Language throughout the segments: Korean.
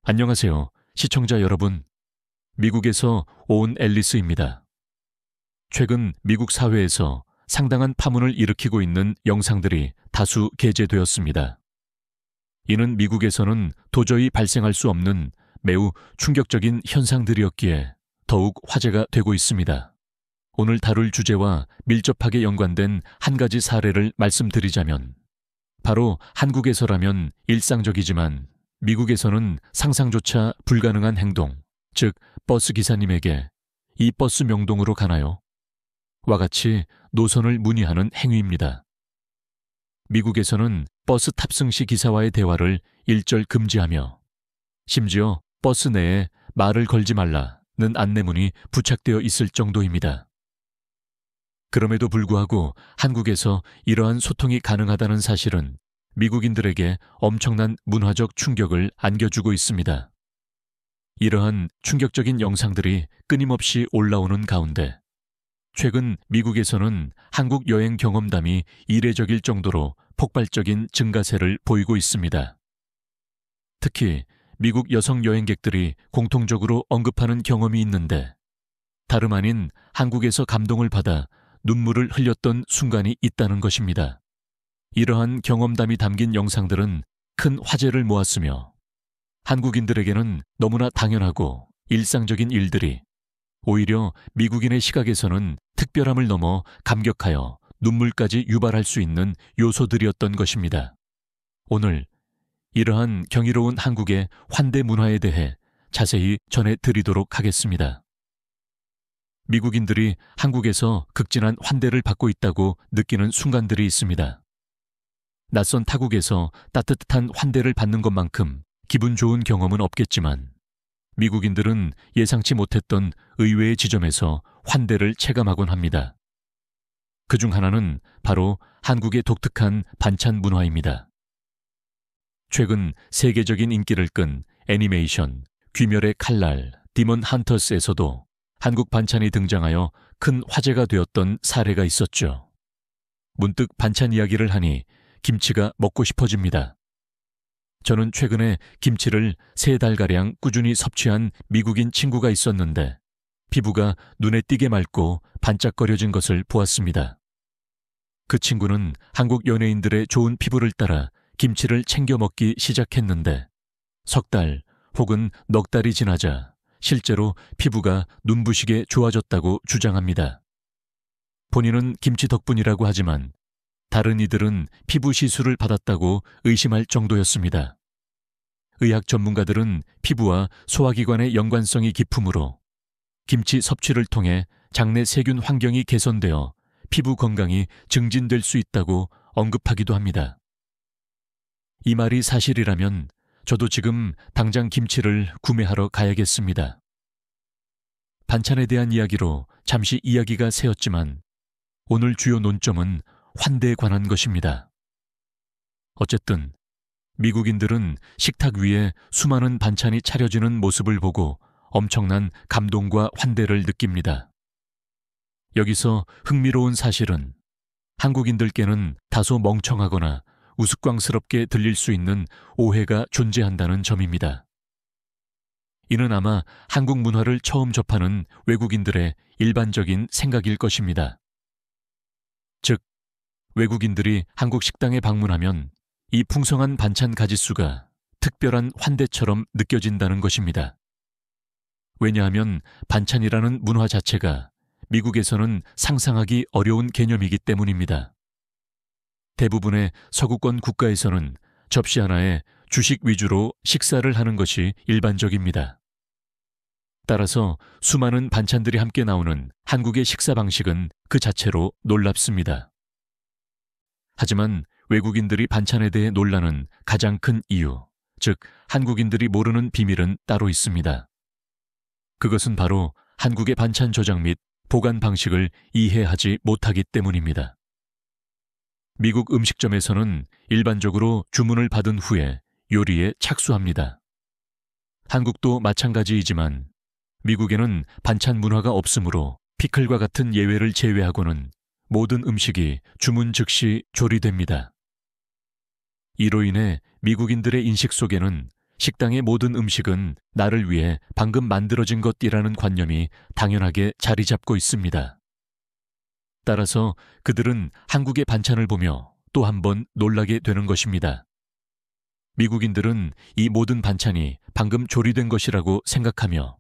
안녕하세요, 시청자 여러분. 미국에서 온 앨리스입니다. 최근 미국 사회에서 상당한 파문을 일으키고 있는 영상들이 다수 게재되었습니다. 이는 미국에서는 도저히 발생할 수 없는 매우 충격적인 현상들이었기에 더욱 화제가 되고 있습니다. 오늘 다룰 주제와 밀접하게 연관된 한 가지 사례를 말씀드리자면, 바로 한국에서라면 일상적이지만 미국에서는 상상조차 불가능한 행동, 즉 버스 기사님에게 이 버스 명동으로 가나요? 와 같이 노선을 문의하는 행위입니다. 미국에서는 버스 탑승 시 기사와의 대화를 일절 금지하며 심지어 버스 내에 말을 걸지 말라는 안내문이 부착되어 있을 정도입니다. 그럼에도 불구하고 한국에서 이러한 소통이 가능하다는 사실은 미국인들에게 엄청난 문화적 충격을 안겨주고 있습니다. 이러한 충격적인 영상들이 끊임없이 올라오는 가운데 최근 미국에서는 한국 여행 경험담이 이례적일 정도로 폭발적인 증가세를 보이고 있습니다. 특히 미국 여성 여행객들이 공통적으로 언급하는 경험이 있는데, 다름 아닌 한국에서 감동을 받아 눈물을 흘렸던 순간이 있다는 것입니다. 이러한 경험담이 담긴 영상들은 큰 화제를 모았으며 한국인들에게는 너무나 당연하고 일상적인 일들이 오히려 미국인의 시각에서는 특별함을 넘어 감격하여 눈물까지 유발할 수 있는 요소들이었던 것입니다. 오늘 이러한 경이로운 한국의 환대 문화에 대해 자세히 전해드리도록 하겠습니다. 미국인들이 한국에서 극진한 환대를 받고 있다고 느끼는 순간들이 있습니다. 낯선 타국에서 따뜻한 환대를 받는 것만큼 기분 좋은 경험은 없겠지만 미국인들은 예상치 못했던 의외의 지점에서 환대를 체감하곤 합니다. 그중 하나는 바로 한국의 독특한 반찬 문화입니다. 최근 세계적인 인기를 끈 애니메이션 귀멸의 칼날 디먼 헌터스에서도 한국 반찬이 등장하여 큰 화제가 되었던 사례가 있었죠. 문득 반찬 이야기를 하니 김치가 먹고 싶어집니다. 저는 최근에 김치를 3달가량 꾸준히 섭취한 미국인 친구가 있었는데 피부가 눈에 띄게 맑고 반짝거려진 것을 보았습니다. 그 친구는 한국 연예인들의 좋은 피부를 따라 김치를 챙겨 먹기 시작했는데 석 달 혹은 넉 달이 지나자 실제로 피부가 눈부시게 좋아졌다고 주장합니다. 본인은 김치 덕분이라고 하지만 다른 이들은 피부 시술을 받았다고 의심할 정도였습니다. 의학 전문가들은 피부와 소화기관의 연관성이 깊으므로 김치 섭취를 통해 장내 세균 환경이 개선되어 피부 건강이 증진될 수 있다고 언급하기도 합니다. 이 말이 사실이라면 저도 지금 당장 김치를 구매하러 가야겠습니다. 반찬에 대한 이야기로 잠시 이야기가 새었지만 오늘 주요 논점은 환대에 관한 것입니다. 어쨌든 미국인들은 식탁 위에 수많은 반찬이 차려지는 모습을 보고 엄청난 감동과 환대를 느낍니다. 여기서 흥미로운 사실은 한국인들께는 다소 멍청하거나 우스꽝스럽게 들릴 수 있는 오해가 존재한다는 점입니다. 이는 아마 한국 문화를 처음 접하는 외국인들의 일반적인 생각일 것입니다. 즉, 외국인들이 한국 식당에 방문하면 이 풍성한 반찬 가짓수가 특별한 환대처럼 느껴진다는 것입니다. 왜냐하면 반찬이라는 문화 자체가 미국에서는 상상하기 어려운 개념이기 때문입니다. 대부분의 서구권 국가에서는 접시 하나에 주식 위주로 식사를 하는 것이 일반적입니다. 따라서 수많은 반찬들이 함께 나오는 한국의 식사 방식은 그 자체로 놀랍습니다. 하지만 외국인들이 반찬에 대해 놀라는 가장 큰 이유, 즉 한국인들이 모르는 비밀은 따로 있습니다. 그것은 바로 한국의 반찬 저장 및 보관 방식을 이해하지 못하기 때문입니다. 미국 음식점에서는 일반적으로 주문을 받은 후에 요리에 착수합니다. 한국도 마찬가지이지만 미국에는 반찬 문화가 없으므로 피클과 같은 예외를 제외하고는 모든 음식이 주문 즉시 조리됩니다. 이로 인해 미국인들의 인식 속에는 식당의 모든 음식은 나를 위해 방금 만들어진 것이라는 관념이 당연하게 자리 잡고 있습니다. 따라서 그들은 한국의 반찬을 보며 또 한 번 놀라게 되는 것입니다. 미국인들은 이 모든 반찬이 방금 조리된 것이라고 생각하며,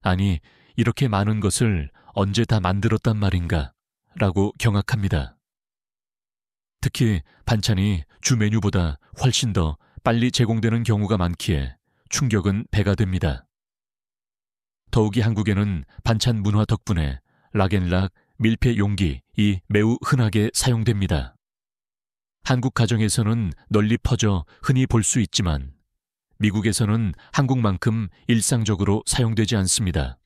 아니, 이렇게 많은 것을 언제 다 만들었단 말인가 라고 경악합니다. 특히 반찬이 주 메뉴보다 훨씬 더 빨리 제공되는 경우가 많기에 충격은 배가 됩니다. 더욱이 한국에는 반찬 문화 덕분에 락앤락, 밀폐 용기이 매우 흔하게 사용됩니다. 한국 가정에서는 널리 퍼져 흔히 볼 수 있지만 미국에서는 한국만큼 일상적으로 사용되지 않습니다.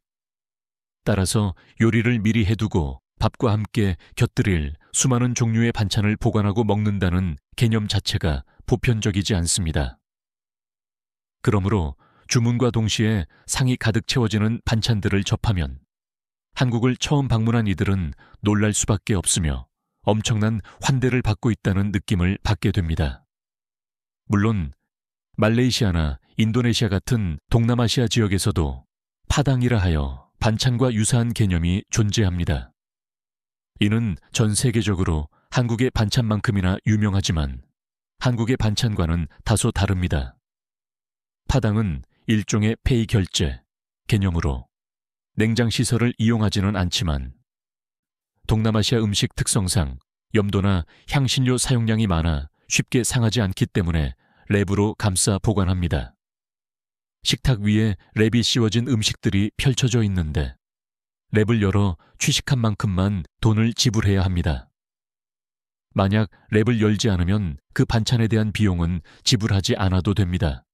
따라서 요리를 미리 해두고 밥과 함께 곁들일 수많은 종류의 반찬을 보관하고 먹는다는 개념 자체가 보편적이지 않습니다. 그러므로 주문과 동시에 상이 가득 채워지는 반찬들을 접하면 한국을 처음 방문한 이들은 놀랄 수밖에 없으며 엄청난 환대를 받고 있다는 느낌을 받게 됩니다. 물론 말레이시아나 인도네시아 같은 동남아시아 지역에서도 파당이라 하여 반찬과 유사한 개념이 존재합니다. 이는 전 세계적으로 한국의 반찬만큼이나 유명하지만 한국의 반찬과는 다소 다릅니다. 파당은 일종의 페이 결제 개념으로 냉장시설을 이용하지는 않지만 동남아시아 음식 특성상 염도나 향신료 사용량이 많아 쉽게 상하지 않기 때문에 랩으로 감싸 보관합니다. 식탁 위에 랩이 씌워진 음식들이 펼쳐져 있는데 랩을 열어 취식한 만큼만 돈을 지불해야 합니다. 만약 랩을 열지 않으면 그 반찬에 대한 비용은 지불하지 않아도 됩니다.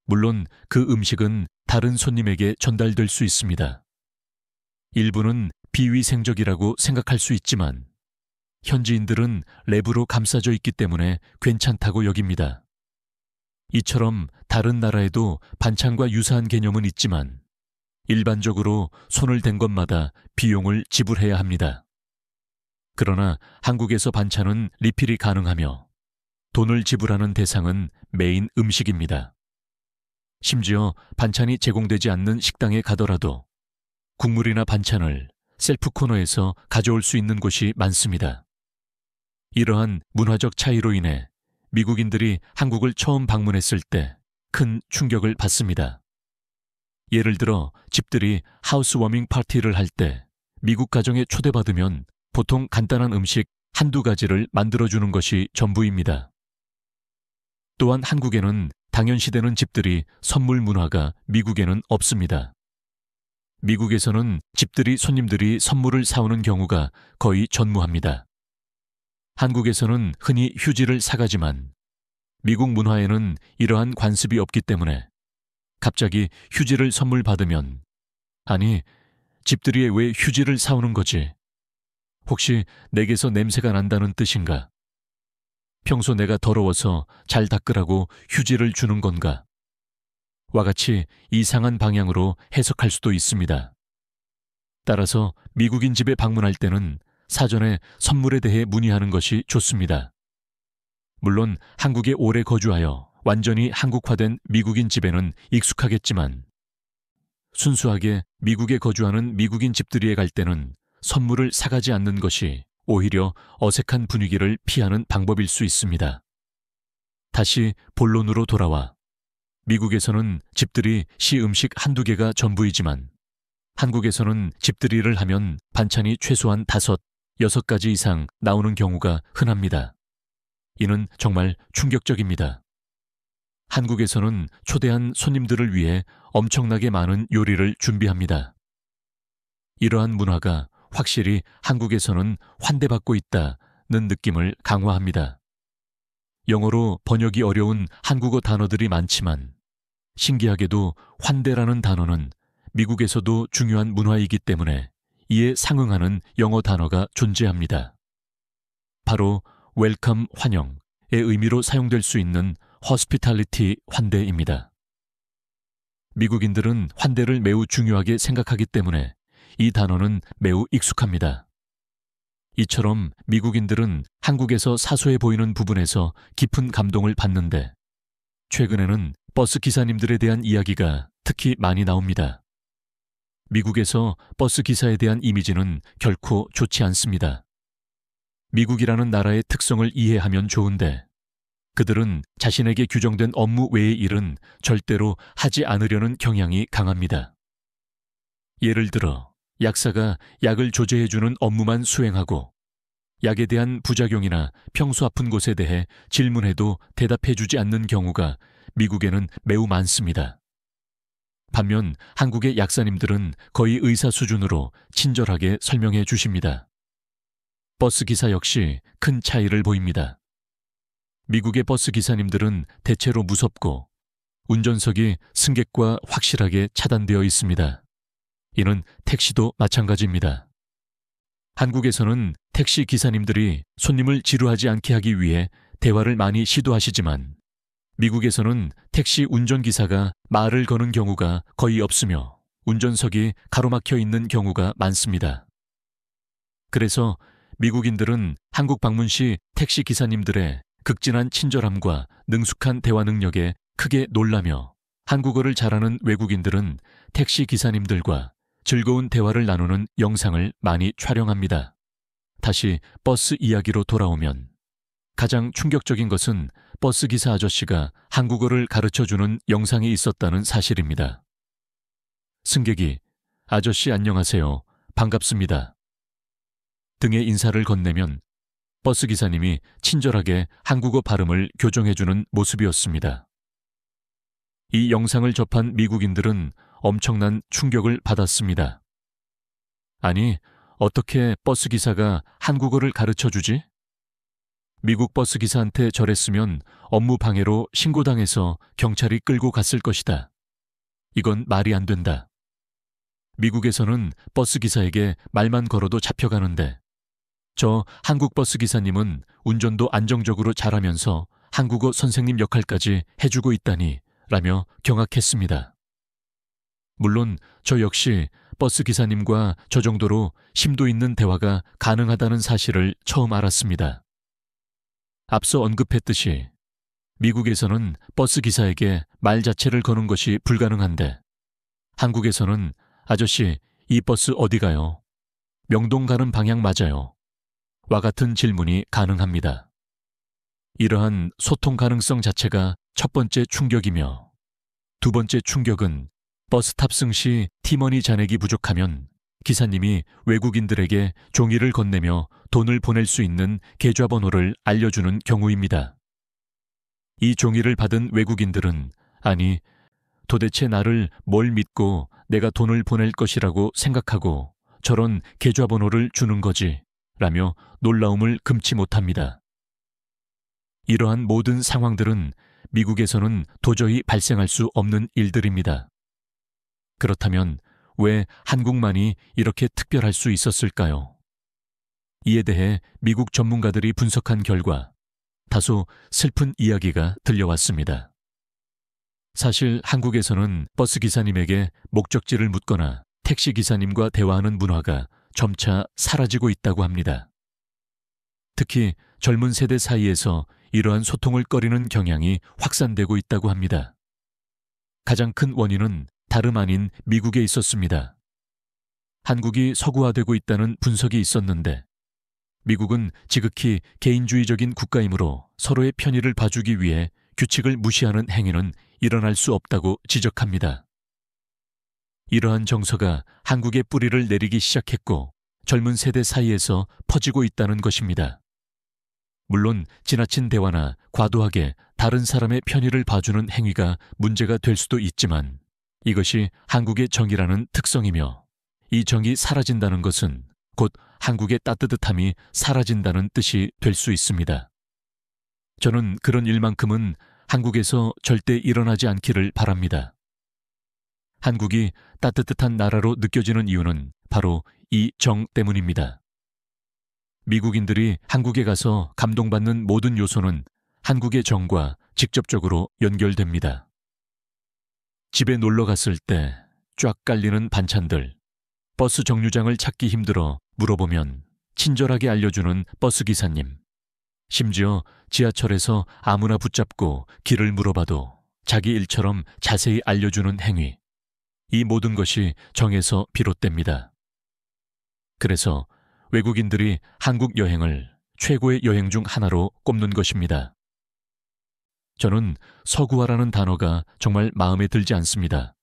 물론 그 음식은 다른 손님에게 전달될 수 있습니다. 일부는 비위생적이라고 생각할 수 있지만 현지인들은 랩으로 감싸져 있기 때문에 괜찮다고 여깁니다. 이처럼 다른 나라에도 반찬과 유사한 개념은 있지만 일반적으로 손을 댄 것마다 비용을 지불해야 합니다. 그러나 한국에서 반찬은 리필이 가능하며 돈을 지불하는 대상은 메인 음식입니다. 심지어 반찬이 제공되지 않는 식당에 가더라도 국물이나 반찬을 셀프 코너에서 가져올 수 있는 곳이 많습니다. 이러한 문화적 차이로 인해 미국인들이 한국을 처음 방문했을 때 큰 충격을 받습니다. 예를 들어 집들이 하우스워밍 파티를 할 때 미국 가정에 초대받으면 보통 간단한 음식 한두 가지를 만들어주는 것이 전부입니다. 또한 한국에는 당연시되는 집들이 선물 문화가 미국에는 없습니다. 미국에서는 집들이 손님들이 선물을 사오는 경우가 거의 전무합니다. 한국에서는 흔히 휴지를 사가지만 미국 문화에는 이러한 관습이 없기 때문에 갑자기 휴지를 선물 받으면 아니, 집들이에 왜 휴지를 사오는 거지? 혹시 내게서 냄새가 난다는 뜻인가? 평소 내가 더러워서 잘 닦으라고 휴지를 주는 건가? 와 같이 이상한 방향으로 해석할 수도 있습니다. 따라서 미국인 집에 방문할 때는 사전에 선물에 대해 문의하는 것이 좋습니다. 물론 한국에 오래 거주하여 완전히 한국화된 미국인 집에는 익숙하겠지만 순수하게 미국에 거주하는 미국인 집들이에 갈 때는 선물을 사가지 않는 것이 오히려 어색한 분위기를 피하는 방법일 수 있습니다. 다시 본론으로 돌아와 미국에서는 집들이 시 음식 한두 개가 전부이지만 한국에서는 집들이를 하면 반찬이 최소한 5, 6가지 이상 나오는 경우가 흔합니다. 이는 정말 충격적입니다. 한국에서는 초대한 손님들을 위해 엄청나게 많은 요리를 준비합니다. 이러한 문화가 확실히 한국에서는 환대받고 있다는 느낌을 강화합니다. 영어로 번역이 어려운 한국어 단어들이 많지만 신기하게도 환대라는 단어는 미국에서도 중요한 문화이기 때문에 이에 상응하는 영어 단어가 존재합니다. 바로 웰컴 환영의 의미로 사용될 수 있는 hospitality 환대입니다. 미국인들은 환대를 매우 중요하게 생각하기 때문에 이 단어는 매우 익숙합니다. 이처럼 미국인들은 한국에서 사소해 보이는 부분에서 깊은 감동을 받는데 최근에는 버스 기사님들에 대한 이야기가 특히 많이 나옵니다. 미국에서 버스 기사에 대한 이미지는 결코 좋지 않습니다. 미국이라는 나라의 특성을 이해하면 좋은데 그들은 자신에게 규정된 업무 외의 일은 절대로 하지 않으려는 경향이 강합니다. 예를 들어 약사가 약을 조제해주는 업무만 수행하고 약에 대한 부작용이나 평소 아픈 곳에 대해 질문해도 대답해주지 않는 경우가 미국에는 매우 많습니다. 반면 한국의 약사님들은 거의 의사 수준으로 친절하게 설명해 주십니다. 버스 기사 역시 큰 차이를 보입니다. 미국의 버스 기사님들은 대체로 무섭고 운전석이 승객과 확실하게 차단되어 있습니다. 이는 택시도 마찬가지입니다. 한국에서는 택시 기사님들이 손님을 지루하지 않게 하기 위해 대화를 많이 시도하시지만 미국에서는 택시 운전기사가 말을 거는 경우가 거의 없으며 운전석이 가로막혀 있는 경우가 많습니다. 그래서 미국인들은 한국 방문 시 택시 기사님들의 극진한 친절함과 능숙한 대화 능력에 크게 놀라며 한국어를 잘하는 외국인들은 택시 기사님들과 즐거운 대화를 나누는 영상을 많이 촬영합니다. 다시 버스 이야기로 돌아오면 가장 충격적인 것은 버스 기사 아저씨가 한국어를 가르쳐주는 영상이 있었다는 사실입니다. 승객이 "아저씨 안녕하세요. 반갑습니다." 등의 인사를 건네면 버스 기사님이 친절하게 한국어 발음을 교정해주는 모습이었습니다. 이 영상을 접한 미국인들은 엄청난 충격을 받았습니다. 아니, 어떻게 버스 기사가 한국어를 가르쳐주지? 미국 버스 기사한테 저랬으면 업무 방해로 신고당해서 경찰이 끌고 갔을 것이다. 이건 말이 안 된다. 미국에서는 버스 기사에게 말만 걸어도 잡혀가는데 저 한국 버스 기사님은 운전도 안정적으로 잘하면서 한국어 선생님 역할까지 해주고 있다니 라며 경악했습니다. 물론 저 역시 버스 기사님과 저 정도로 심도 있는 대화가 가능하다는 사실을 처음 알았습니다. 앞서 언급했듯이 미국에서는 버스 기사에게 말 자체를 거는 것이 불가능한데 한국에서는 "아저씨, 이 버스 어디 가요? 명동 가는 방향 맞아요." 와 같은 질문이 가능합니다. 이러한 소통 가능성 자체가 첫 번째 충격이며 두 번째 충격은 버스 탑승 시 티머니 잔액이 부족하면 기사님이 외국인들에게 종이를 건네며 돈을 보낼 수 있는 계좌번호를 알려주는 경우입니다. 이 종이를 받은 외국인들은 아니, 도대체 나를 뭘 믿고 내가 돈을 보낼 것이라고 생각하고 저런 계좌번호를 주는 거지 라며 놀라움을 금치 못합니다. 이러한 모든 상황들은 미국에서는 도저히 발생할 수 없는 일들입니다. 그렇다면 왜 한국만이 이렇게 특별할 수 있었을까요? 이에 대해 미국 전문가들이 분석한 결과 다소 슬픈 이야기가 들려왔습니다. 사실 한국에서는 버스 기사님에게 목적지를 묻거나 택시 기사님과 대화하는 문화가 점차 사라지고 있다고 합니다. 특히 젊은 세대 사이에서 이러한 소통을 꺼리는 경향이 확산되고 있다고 합니다. 가장 큰 원인은 다름 아닌 미국에 있었습니다. 한국이 서구화되고 있다는 분석이 있었는데 미국은 지극히 개인주의적인 국가이므로 서로의 편의를 봐주기 위해 규칙을 무시하는 행위는 일어날 수 없다고 지적합니다. 이러한 정서가 한국에 뿌리를 내리기 시작했고 젊은 세대 사이에서 퍼지고 있다는 것입니다. 물론 지나친 대화나 과도하게 다른 사람의 편의를 봐주는 행위가 문제가 될 수도 있지만 이것이 한국의 정이라는 특성이며 이 정이 사라진다는 것은 곧 한국의 따뜻함이 사라진다는 뜻이 될 수 있습니다. 저는 그런 일만큼은 한국에서 절대 일어나지 않기를 바랍니다. 한국이 따뜻한 나라로 느껴지는 이유는 바로 이 정 때문입니다. 미국인들이 한국에 가서 감동받는 모든 요소는 한국의 정과 직접적으로 연결됩니다. 집에 놀러 갔을 때 쫙 깔리는 반찬들, 버스 정류장을 찾기 힘들어 물어보면 친절하게 알려주는 버스 기사님, 심지어 지하철에서 아무나 붙잡고 길을 물어봐도 자기 일처럼 자세히 알려주는 행위. 이 모든 것이 정에서 비롯됩니다. 그래서 외국인들이 한국 여행을 최고의 여행 중 하나로 꼽는 것입니다. 저는 서구화라는 단어가 정말 마음에 들지 않습니다.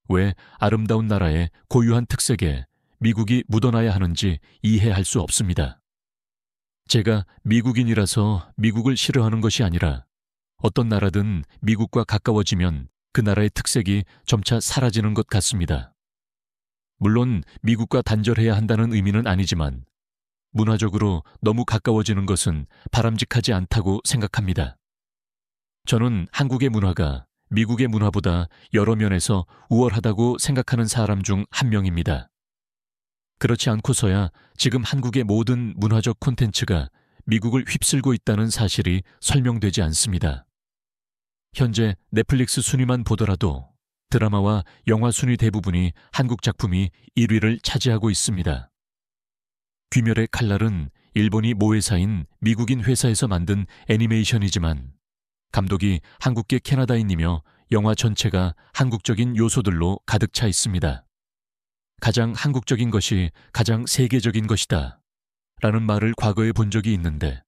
왜 아름다운 나라의 고유한 특색에 미국이 묻어나야 하는지 이해할 수 없습니다. 제가 미국인이라서 미국을 싫어하는 것이 아니라 어떤 나라든 미국과 가까워지면 그 나라의 특색이 점차 사라지는 것 같습니다. 물론 미국과 단절해야 한다는 의미는 아니지만 문화적으로 너무 가까워지는 것은 바람직하지 않다고 생각합니다. 저는 한국의 문화가 미국의 문화보다 여러 면에서 우월하다고 생각하는 사람 중 한 명입니다. 그렇지 않고서야 지금 한국의 모든 문화적 콘텐츠가 미국을 휩쓸고 있다는 사실이 설명되지 않습니다. 현재 넷플릭스 순위만 보더라도 드라마와 영화 순위 대부분이 한국 작품이 1위를 차지하고 있습니다. 귀멸의 칼날은 일본이 모회사인 미국인 회사에서 만든 애니메이션이지만 감독이 한국계 캐나다인이며 영화 전체가 한국적인 요소들로 가득 차 있습니다. 가장 한국적인 것이 가장 세계적인 것이다 라는 말을 과거에 본 적이 있는데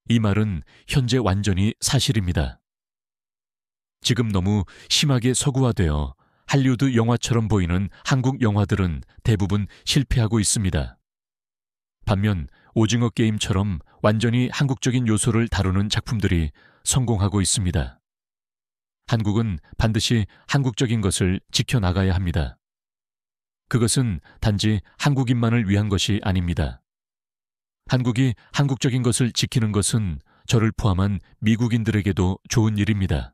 이 말은 현재 완전히 사실입니다. 지금 너무 심하게 서구화되어 할리우드 영화처럼 보이는 한국 영화들은 대부분 실패하고 있습니다. 반면 오징어 게임처럼 완전히 한국적인 요소를 다루는 작품들이 성공하고 있습니다. 한국은 반드시 한국적인 것을 지켜나가야 합니다. 그것은 단지 한국인만을 위한 것이 아닙니다. 한국이 한국적인 것을 지키는 것은 저를 포함한 미국인들에게도 좋은 일입니다.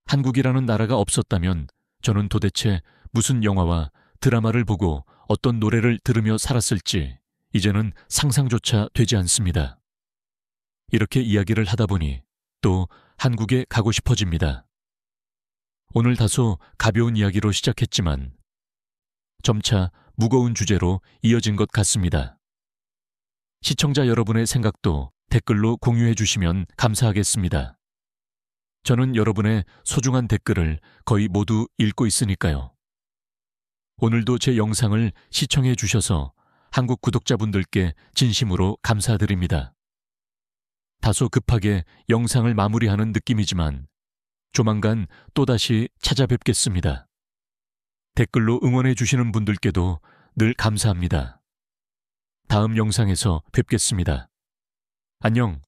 한국이라는 나라가 없었다면 저는 도대체 무슨 영화와 드라마를 보고 어떤 노래를 들으며 살았을지 이제는 상상조차 되지 않습니다. 이렇게 이야기를 하다 보니 또 한국에 가고 싶어집니다. 오늘 다소 가벼운 이야기로 시작했지만 점차 무거운 주제로 이어진 것 같습니다. 시청자 여러분의 생각도 댓글로 공유해 주시면 감사하겠습니다. 저는 여러분의 소중한 댓글을 거의 모두 읽고 있으니까요. 오늘도 제 영상을 시청해 주셔서 한국 구독자분들께 진심으로 감사드립니다. 다소 급하게 영상을 마무리하는 느낌이지만 조만간 또다시 찾아뵙겠습니다. 댓글로 응원해 주시는 분들께도 늘 감사합니다. 다음 영상에서 뵙겠습니다. 안녕.